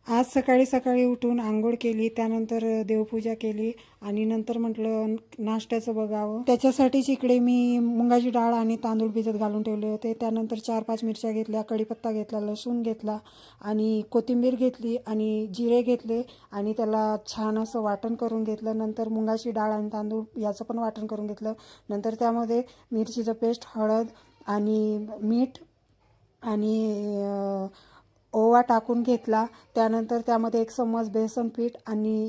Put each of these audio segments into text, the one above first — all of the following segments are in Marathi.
आज सकाळी सकाळी उठून आंघोळ केली, त्यानंतर देवपूजा केली आणि नंतर म्हटलं नाश्त्याचं बघावं। त्याच्यासाठीच इकडे मी मुंगाची डाळ आणि तांदूळ भिजत घालून ठेवले होते। त्यानंतर 4-5 मिरच्या घेतल्या, कढीपत्ता घेतला, लसूण घेतला आणि कोथिंबीर घेतली आणि जिरे घेतले आणि त्याला छान असं वाटण करून घेतलं। नंतर मुंगाची डाळ आणि तांदूळ याचं पण वाटण करून घेतलं। नंतर त्यामध्ये मिरचीचं पेस्ट, हळद आणि मीठ आणि ओवा टाकून घेतला। त्यानंतर त्यामध्ये 1 चम्मच बेसन पीठ आणि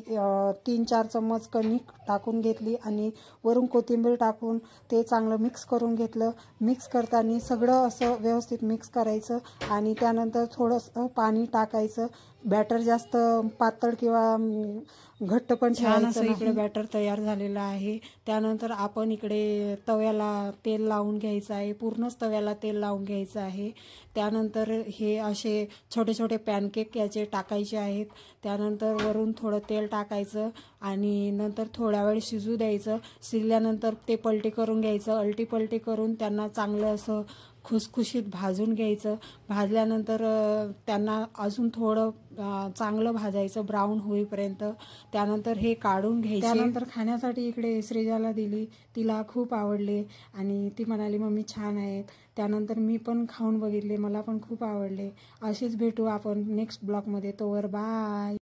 3-4 चम्मच कणिक टाकून घेतली आणि वरून कोथिंबीर टाकून ते चांगलं मिक्स करून घेतलं। मिक्स करताना सगळं असं व्यवस्थित मिक्स करायचं आणि त्यानंतर थोडंसं पाणी टाकायचं। बॅटर जास्त पातळ किंवा घट्ट पण ठेवायचं नाही। इकडे बॅटर तयार झालेलं आहे। त्यानंतर आपण इकडे तव्याला तेल लावून घ्यायचं आहे, पूर्णच तव्याला तेल लावून घ्यायचं आहे। त्यानंतर हे असे छोटे छोटे पॅनकेक याचे टाकायचे आहेत। त्यानंतर वरून थोडं तेल टाकायचं आणि नंतर थोडा वेळ शिजू द्यायचं। शिजल्यानंतर ते पलटी करून घ्यायचं, अलटी पलटी करून त्यांना चांगलं असं खुसखुशीत भाजून घ्यायचं। भाजल्यानंतर त्यांना अजून थोडं चांगलं भाजायचं ब्राऊन होईपर्यंत। त्यानंतर हे काढून घ्यायचे। त्यानंतर खाण्यासाठी इकडे श्रीजाला दिली, तिला खूप आवडले आणि ती म्हणाली मम्मी छान आहेत। त्यानंतर मी पण खाऊन बघितले, मला पण खूप आवडले। असेच भेटू आपण नेक्स्ट ब्लॉगमध्ये, तोवर बाय।